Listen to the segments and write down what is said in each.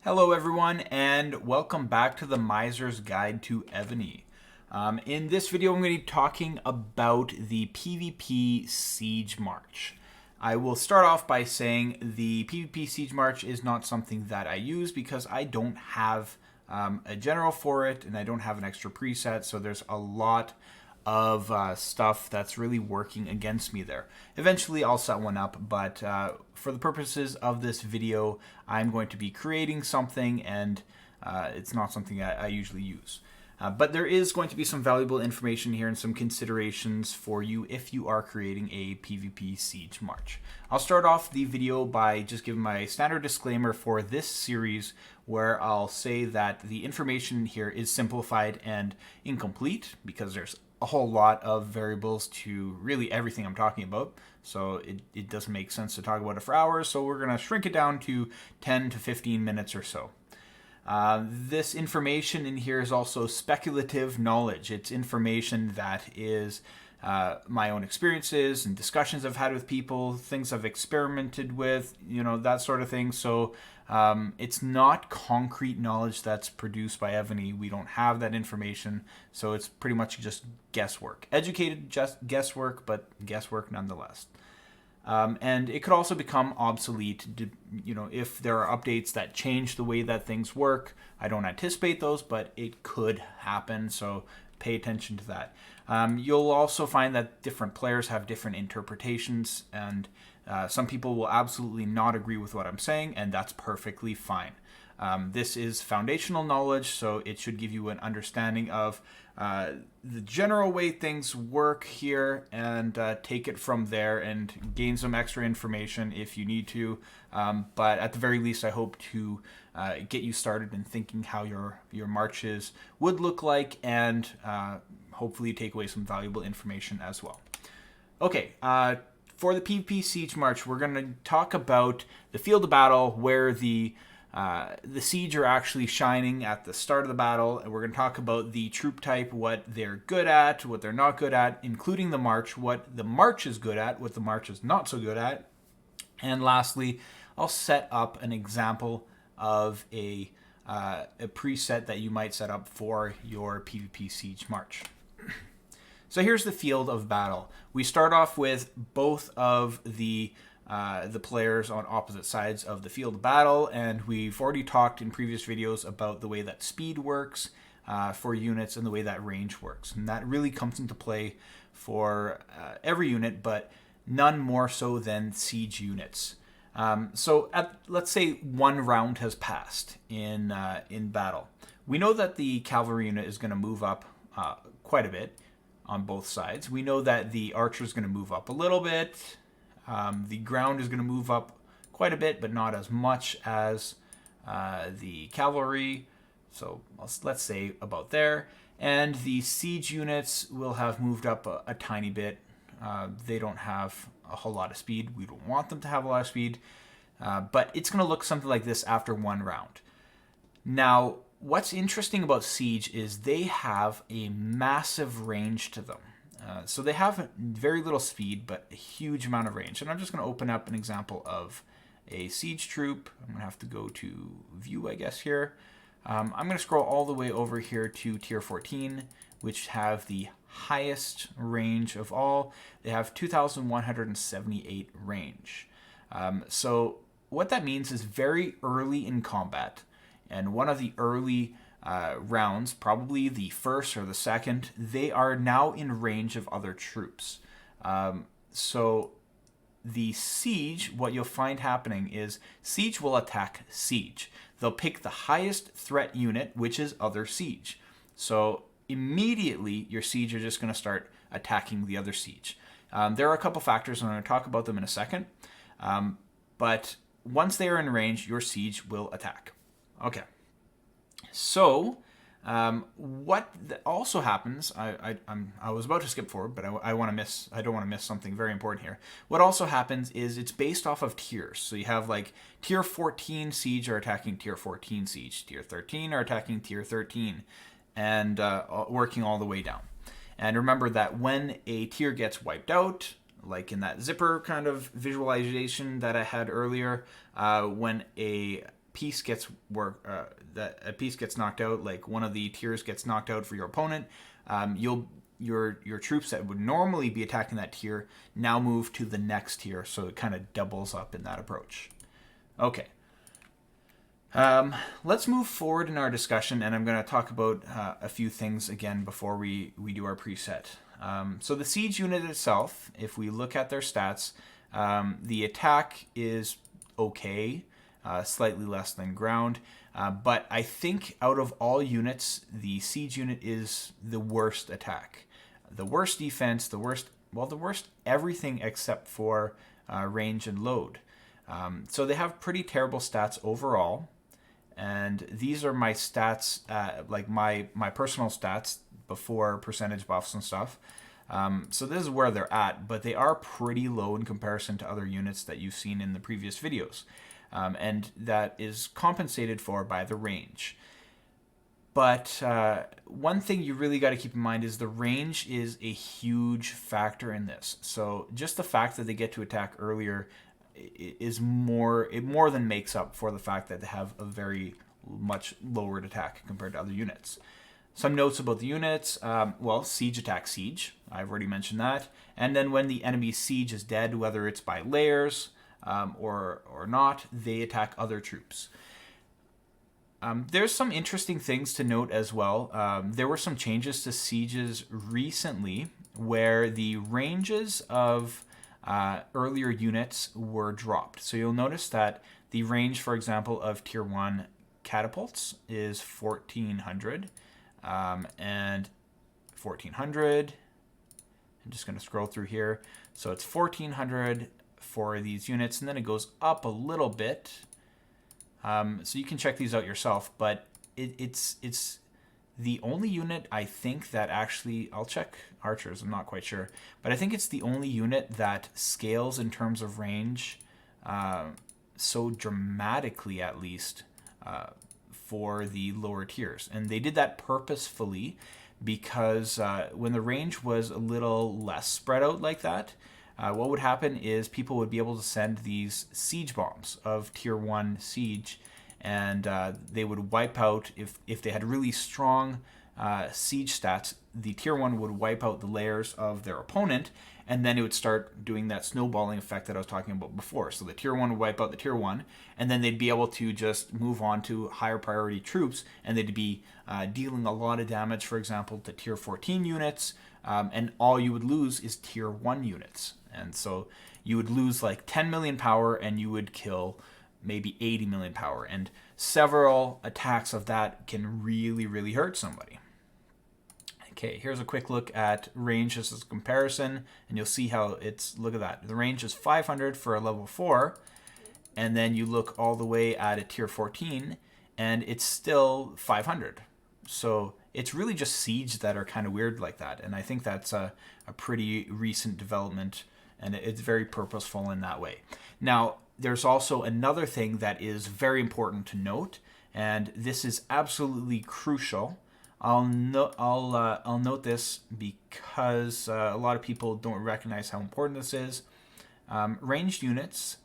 Hello everyone and welcome back to the Miser's Guide to Evony. In this video I'm going to be talking about the PvP Siege March. I will start off by saying the PvP Siege March is not something that I use because I don't have a general for it and I don't have an extra preset, so there's a lot of stuff that's really working against me there. Eventually I'll set one up, but for the purposes of this video, I'm going to be creating something and it's not something I usually use. But there is going to be some valuable information here and some considerations for you if you are creating a PvP Siege March. I'll start off the video by just giving my standard disclaimer for this series where I'll say that the information here is simplified and incomplete because there's a whole lot of variables to really everything I'm talking about. So it doesn't make sense to talk about it for hours, so we're going to shrink it down to 10 to 15 minutes or so. This information in here is also speculative knowledge. It's information that is my own experiences and discussions I've had with people, things I've experimented with, that sort of thing. So it's not concrete knowledge that's produced by Evony. We don't have that information, so it's pretty much just guesswork. Educated just guesswork, but guesswork nonetheless. And it could also become obsolete, if there are updates that change the way that things work. I don't anticipate those, but it could happen, so pay attention to that. You'll also find that different players have different interpretations, and some people will absolutely not agree with what I'm saying, and that's perfectly fine. This is foundational knowledge, so it should give you an understanding of the general way things work here, and take it from there and gain some extra information if you need to. But at the very least, I hope to get you started in thinking how your marches would look like, and hopefully take away some valuable information as well. Okay, for the PvP Siege March, we're going to talk about the field of battle where the siege are actually shining at the start of the battle, and we're going to talk about the troop type, what they're good at, what they're not good at, including the march, what the march is good at, what the march is not so good at, and lastly, I'll set up an example of a preset that you might set up for your PvP Siege March. So here's the field of battle. We start off with both of the players on opposite sides of the field of battle, and we've already talked in previous videos about the way that speed works for units and the way that range works, and that really comes into play for every unit, but none more so than siege units. So let's say one round has passed in battle. We know that the cavalry unit is going to move up quite a bit on both sides. We know that the archer is going to move up a little bit. The ground is going to move up quite a bit, but not as much as the cavalry. So let's say about there. And the siege units will have moved up a tiny bit. They don't have a whole lot of speed. We don't want them to have a lot of speed. But it's going to look something like this after one round. Now, what's interesting about siege is they have a massive range to them. So they have very little speed, but a huge amount of range. And I'm just going to open up an example of a siege troop. I'm going to have to go to view, I guess, here. I'm going to scroll all the way over here to tier 14, which have the highest range of all. They have 2,178 range. So what that means is very early in combat, and one of the early rounds, probably the first or the second, they are now in range of other troops. So the siege, what you'll find happening is siege will attack siege. They'll pick the highest threat unit, which is other siege. So immediately your siege are just going to start attacking the other siege. There are a couple factors, and I'm going to talk about them in a second. But once they are in range, your siege will attack. Okay. So, what also happens, I was about to skip forward, but I don't want to miss something very important here. What also happens is it's based off of tiers. So you have like tier 14 siege are attacking tier 14 siege, tier 13 are attacking tier 13, and working all the way down. And remember that when a tier gets wiped out, like in that zipper kind of visualization that I had earlier, when a piece gets a piece gets knocked out, like one of the tiers gets knocked out for your opponent, your troops that would normally be attacking that tier now move to the next tier, so it kind of doubles up in that approach. Okay. Let's move forward in our discussion, and I'm going to talk about a few things again before we do our preset. So the siege unit itself, if we look at their stats, the attack is okay, slightly less than ground, but I think out of all units, the siege unit is the worst attack. The worst defense, the worst everything except for range and load. So they have pretty terrible stats overall. And these are my stats, like my personal stats before percentage buffs and stuff. So this is where they're at, but they are pretty low in comparison to other units that you've seen in the previous videos. And that is compensated for by the range. But one thing you really got to keep in mind is the range is a huge factor in this. So just the fact that they get to attack earlier is more than makes up for the fact that they have a very much lowered attack compared to other units. Some notes about the units. Well, siege attacks siege. I've already mentioned that. And then when the enemy's siege is dead, whether it's by layers or not, they attack other troops. There's some interesting things to note as well. There were some changes to sieges recently where the ranges of earlier units were dropped. So you'll notice that the range, for example, of tier 1 catapults is 1400 and 1400. I'm just going to scroll through here. So it's 1400 for these units, and then it goes up a little bit. So you can check these out yourself, but it's the only unit I think that actually, I'll check archers, I'm not quite sure, but I think it's the only unit that scales in terms of range so dramatically, at least, for the lower tiers. And they did that purposefully because when the range was a little less spread out like that, what would happen is people would be able to send these siege bombs of tier 1 siege, and they would wipe out, if they had really strong siege stats, the tier 1 would wipe out the layers of their opponent, and then it would start doing that snowballing effect that I was talking about before. So the tier 1 would wipe out the tier 1, and then they'd be able to just move on to higher priority troops, and they'd be dealing a lot of damage, for example, to tier 14 units, and all you would lose is tier 1 units. And so you would lose like 10 million power, and you would kill maybe 80 million power. And several attacks of that can really, really hurt somebody. Okay, here's a quick look at range just as a comparison, and you'll see how it's, look at that. The range is 500 for a level 4, and then you look all the way at a tier 14, and it's still 500. So it's really just siege that are kind of weird like that, and I think that's a pretty recent development, and it's very purposeful in that way. Now, there's also another thing that is very important to note, and this is absolutely crucial. I'll note this because a lot of people don't recognize how important this is. Ranged units,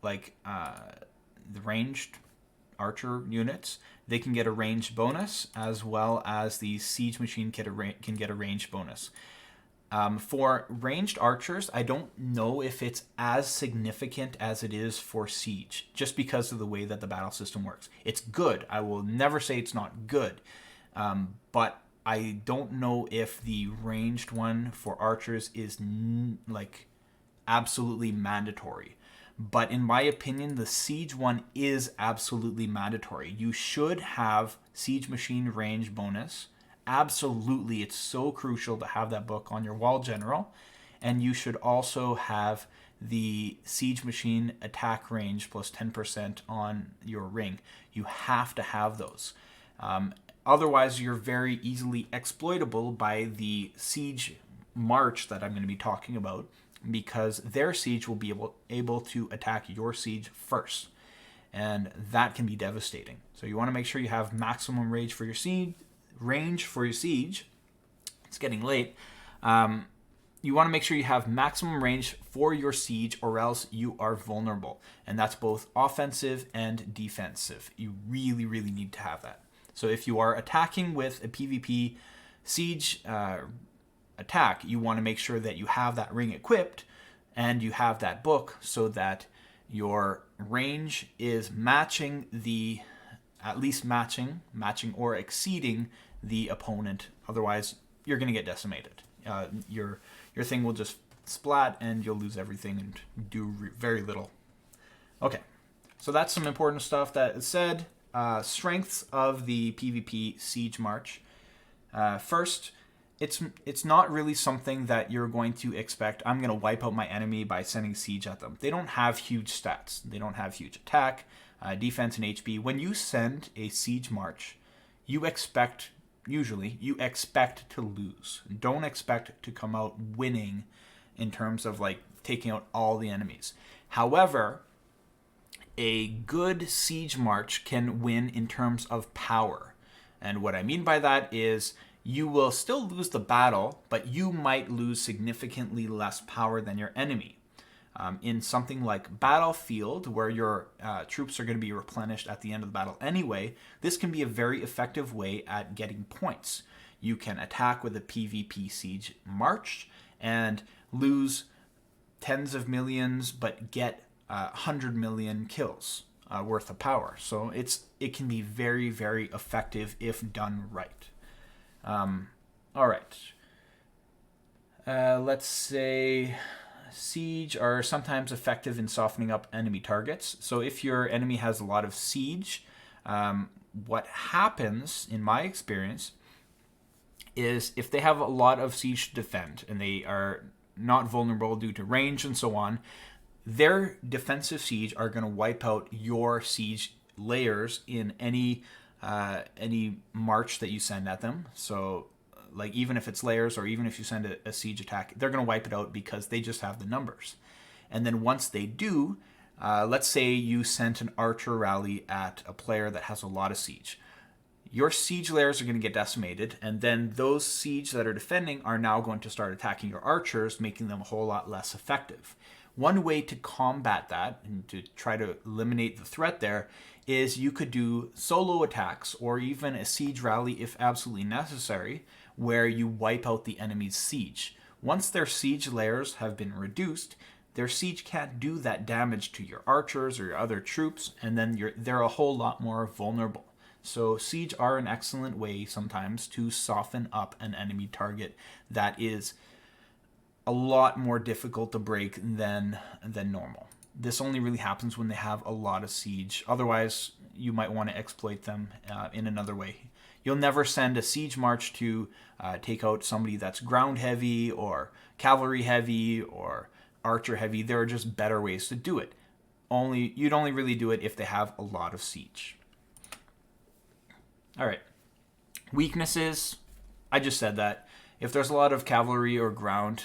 like the ranged archer units, they can get a range bonus, as well as the siege machine can get a range bonus. For ranged archers, I don't know if it's as significant as it is for siege, just because of the way that the battle system works. It's good. I will never say it's not good. But I don't know if the ranged one for archers is like absolutely mandatory. But in my opinion, the siege one is absolutely mandatory. You should have siege machine range bonus. Absolutely, it's so crucial to have that book on your wall general. And you should also have the siege machine attack range plus 10% on your ring. You have to have those. Otherwise, you're very easily exploitable by the siege march that I'm going to be talking about, because their siege will be able to attack your siege first, and that can be devastating. So you want to make sure you have maximum range for your siege. It's getting late. you want to make sure you have maximum range for your siege, or else you are vulnerable. And that's both offensive and defensive. You really, really need to have that. So if you are attacking with a PvP siege attack, you want to make sure that you have that ring equipped and you have that book so that your range is matching at least matching or exceeding the opponent. Otherwise, you're going to get decimated. Your thing will just splat and you'll lose everything and do very little. Okay, so that's some important stuff that is said. Strengths of the PvP Siege March. First, it's not really something that you're going to expect. I'm going to wipe out my enemy by sending siege at them. They don't have huge stats. They don't have huge attack, defense, and HP. When you send a Siege March, usually you expect to lose. Don't expect to come out winning in terms of like taking out all the enemies. However, a good Siege March can win in terms of power. And what I mean by that is you will still lose the battle, but you might lose significantly less power than your enemy. In something like Battlefield, where your troops are going to be replenished at the end of the battle anyway, this can be a very effective way at getting points. You can attack with a PvP Siege March and lose tens of millions, but get 100 million kills worth of power. So it can be very, very effective if done right. All right. Let's say siege are sometimes effective in softening up enemy targets. So if your enemy has a lot of siege, what happens, in my experience, is if they have a lot of siege to defend and they are not vulnerable due to range and so on, their defensive siege are going to wipe out your siege layers in any march that you send at them. So like even if it's layers or even if you send a siege attack, they're going to wipe it out because they just have the numbers. And then once they do, let's say you sent an archer rally at a player that has a lot of siege. Your siege layers are going to get decimated, and then those siege that are defending are now going to start attacking your archers, making them a whole lot less effective. One way to combat that and to try to eliminate the threat there is you could do solo attacks or even a siege rally if absolutely necessary, where you wipe out the enemy's siege. Once their siege layers have been reduced, their siege can't do that damage to your archers or your other troops, and then they're a whole lot more vulnerable. So siege are an excellent way sometimes to soften up an enemy target that is a lot more difficult to break than normal. This only really happens when they have a lot of siege. Otherwise, you might want to exploit them in another way. You'll never send a siege march to take out somebody that's ground heavy or cavalry heavy or archer heavy. There are just better ways to do it. You'd only really do it if they have a lot of siege. All right. Weaknesses. I just said that. If there's a lot of cavalry or ground,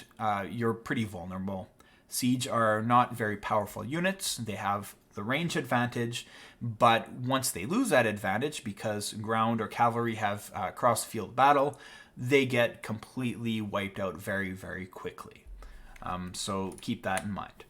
you're pretty vulnerable. Siege are not very powerful units. They have the range advantage, but once they lose that advantage because ground or cavalry have cross-field battle, they get completely wiped out very, very quickly. So keep that in mind.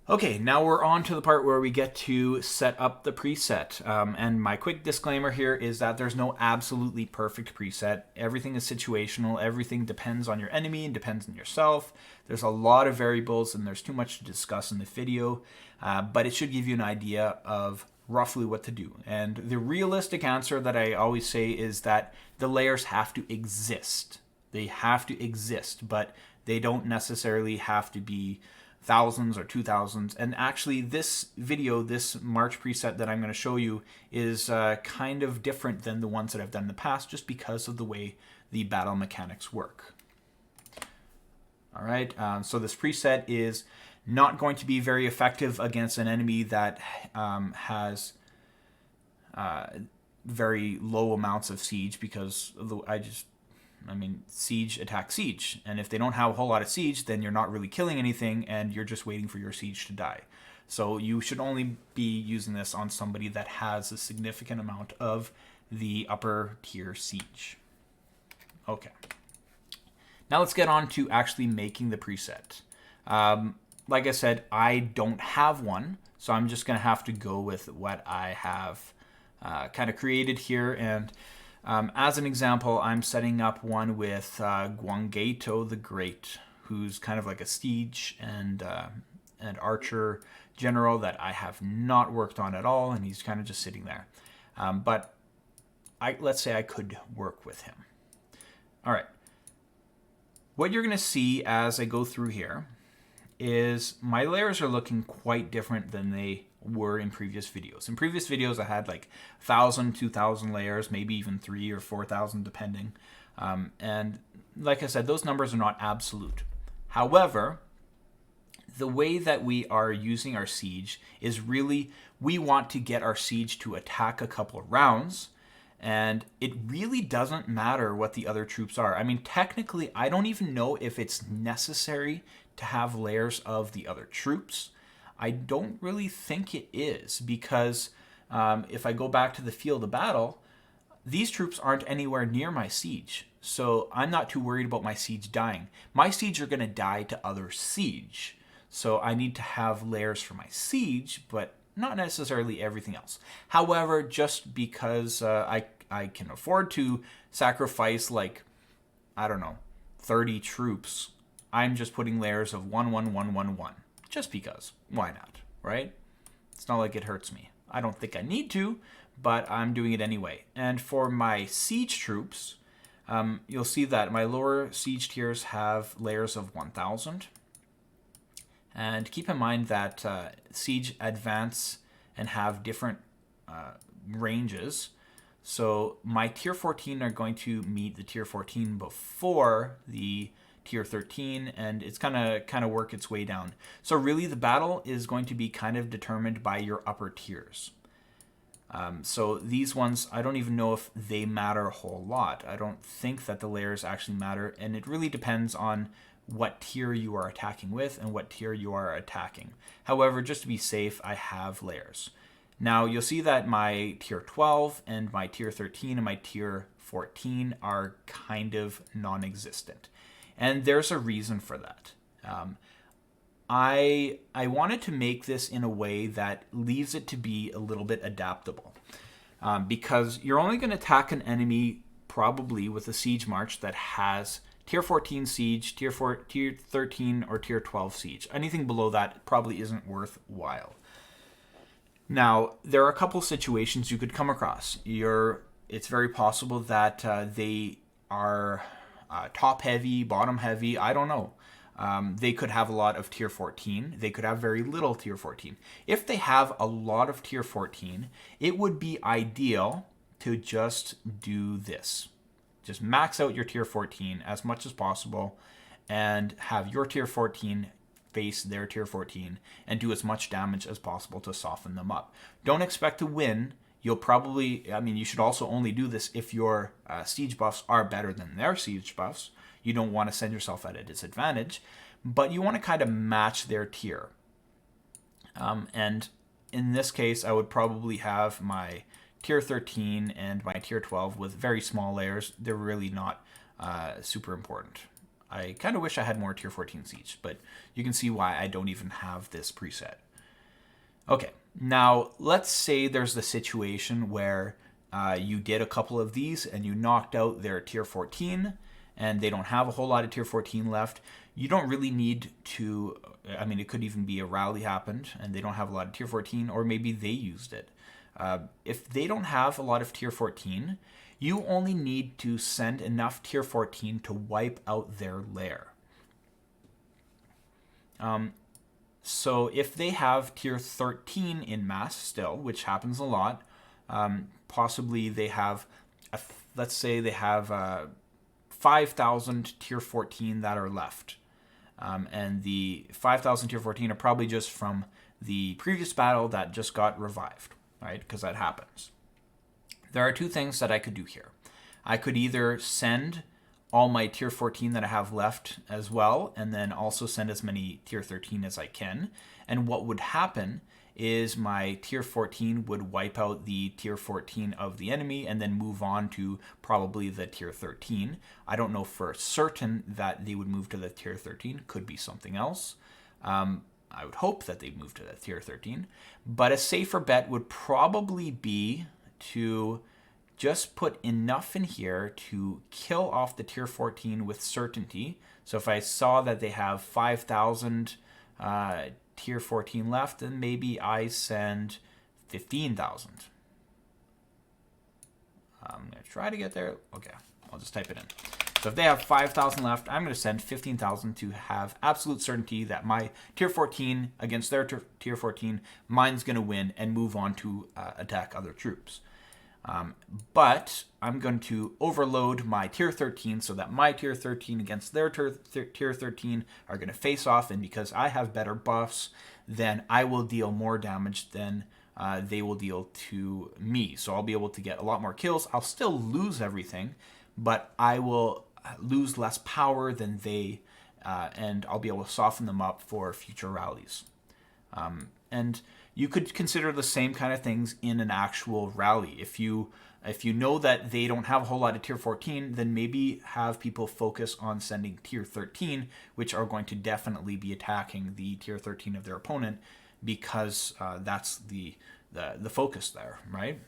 Okay, now we're on to the part where we get to set up the preset. And my quick disclaimer here is that there's no absolutely perfect preset. Everything is situational. Everything depends on your enemy and depends on yourself. There's a lot of variables and there's too much to discuss in the video, but it should give you an idea of roughly what to do. And the realistic answer that I always say is that the layers have to exist. They have to exist, but they don't necessarily have to be thousands or 2,000s. And actually this video, this March preset that I'm going to show you is kind of different than the ones that I've done in the past just because of the way the battle mechanics work. All right, so this preset is not going to be very effective against an enemy that has very low amounts of siege because siege attack siege. And if they don't have a whole lot of siege, then you're not really killing anything and you're just waiting for your siege to die. So you should only be using this on somebody that has a significant amount of the upper tier siege. Okay. Now let's get on to actually making the preset. Like I said, I don't have one, so I'm just going to have to go with what I have kind of created here. And as an example, I'm setting up one with Guangaito the Great, who's kind of like a siege and archer general that I have not worked on at all, and he's kind of just sitting there. But let's say I could work with him. All right. What you're going to see as I go through here is my layers are looking quite different than they were in previous videos. In previous videos, I had like 1,000, 2,000 layers, maybe even 3,000 or 4,000 depending. And like I said, those numbers are not absolute. However, the way that we are using our siege is really, we want to get our siege to attack a couple of rounds, and it really doesn't matter what the other troops are. I mean, technically, I don't even know if it's necessary to have layers of the other troops. I don't really think it is, because if I go back to the field of battle, these troops aren't anywhere near my siege. So I'm not too worried about my siege dying. My siege are going to die to other siege. So I need to have layers for my siege, but not necessarily everything else. However, just because I can afford to sacrifice, like, I don't know, 30 troops, I'm just putting layers of 1, 1, 1, 1, 1. Just because. Why not, right? It's not like it hurts me. I don't think I need to, but I'm doing it anyway. And for my siege troops, you'll see that my lower siege tiers have layers of 1,000. And keep in mind that siege advance and have different ranges. So my tier 14 are going to meet the tier 14 before the tier 13, and it's kind of work its way down. So really the battle is going to be kind of determined by your upper tiers. So these ones, I don't even know if they matter a whole lot. I don't think that the layers actually matter, and it really depends on what tier you are attacking with and what tier you are attacking. However, just to be safe, I have layers. Now, you'll see that my tier 12 and my tier 13 and my tier 14 are kind of non-existent. And there's a reason for that. I wanted to make this in a way that leaves it to be a little bit adaptable. Because you're only going to attack an enemy probably with a siege march that has tier 14 siege, tier 13, or tier 12 siege. Anything below that probably isn't worthwhile. Now, there are a couple situations you could come across. It's very possible that they are top heavy, bottom heavy, I don't know. They could have a lot of tier 14. They could have very little tier 14. If they have a lot of tier 14, it would be ideal to just do this. Just max out your tier 14 as much as possible and have your tier 14 face their tier 14 and do as much damage as possible to soften them up. Don't expect to win. You'll probably, you should also only do this if your siege buffs are better than their siege buffs. You don't want to send yourself at a disadvantage, but you want to kind of match their tier. And in this case, I would probably have my tier 13 and my tier 12 with very small layers. They're really not super important. I kind of wish I had more tier 14 siege, but you can see why I don't even have this preset. Okay, now let's say there's the situation where you did a couple of these and you knocked out their tier 14 and they don't have a whole lot of tier 14 left. You don't really need to, it could even be a rally happened and they don't have a lot of tier 14, or maybe they used it. If they don't have a lot of tier 14, you only need to send enough tier 14 to wipe out their lair. So if they have tier 13 in mass still, which happens a lot, possibly they have, let's say they have 5,000 tier 14 that are left. And the 5,000 tier 14 are probably just from the previous battle that just got revived, right? Because that happens. There are two things that I could do here. I could either send all my tier 14 that I have left as well, and then also send as many tier 13 as I can. And what would happen is my tier 14 would wipe out the tier 14 of the enemy and then move on to probably the tier 13. I don't know for certain that they would move to the tier 13. Could be something else. I would hope that they'd move to the tier 13. But a safer bet would probably be to just put enough in here to kill off the tier 14 with certainty. So if I saw that they have 5,000 tier 14 left, then maybe I send 15,000. I'm going to try to get there. Okay, I'll just type it in. So if they have 5,000 left, I'm going to send 15,000 to have absolute certainty that my tier 14 against their tier 14, mine's going to win and move on to attack other troops. But I'm going to overload my tier 13 so that my tier 13 against their tier 13 are going to face off, and because I have better buffs, then I will deal more damage than they will deal to me. So I'll be able to get a lot more kills. I'll still lose everything, but I will lose less power than they, and I'll be able to soften them up for future rallies. And you could consider the same kind of things in an actual rally. If you know that they don't have a whole lot of tier 14, then maybe have people focus on sending tier 13, which are going to definitely be attacking the tier 13 of their opponent, because that's the focus there, right?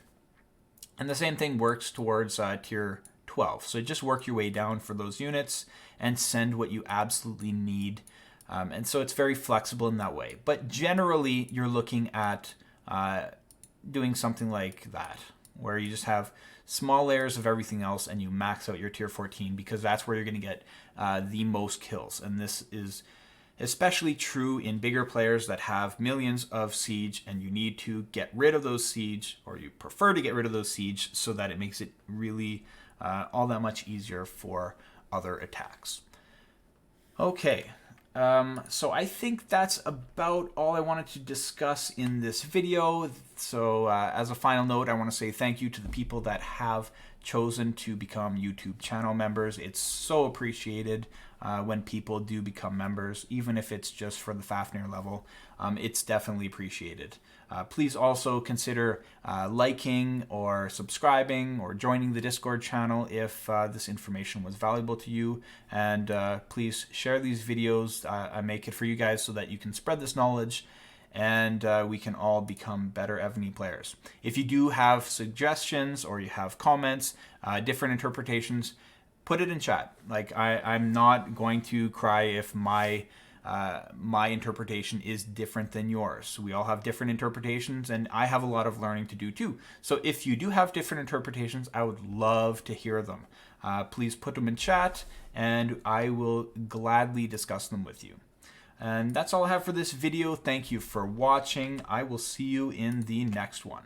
And the same thing works towards tier 12. So just work your way down for those units and send what you absolutely need. And so it's very flexible in that way. But generally, you're looking at doing something like that, where you just have small layers of everything else and you max out your tier 14, because that's where you're going to get the most kills. And this is especially true in bigger players that have millions of siege, and you need to get rid of those siege, or you prefer to get rid of those siege, so that it makes it really all that much easier for other attacks. Okay. So I think that's about all I wanted to discuss in this video. So as a final note, I want to say thank you to the people that have chosen to become YouTube channel members. It's so appreciated when people do become members, even if it's just for the Fafnir level. It's definitely appreciated. Please also consider liking or subscribing or joining the Discord channel if this information was valuable to you. And please share these videos. I make it for you guys so that you can spread this knowledge, and we can all become better Evony players. If you do have suggestions or you have comments, different interpretations, put it in chat. Like I'm not going to cry if my interpretation is different than yours. We all have different interpretations, and I have a lot of learning to do too. So if you do have different interpretations, I would love to hear them. Please put them in chat, and I will gladly discuss them with you. And that's all I have for this video. Thank you for watching. I will see you in the next one.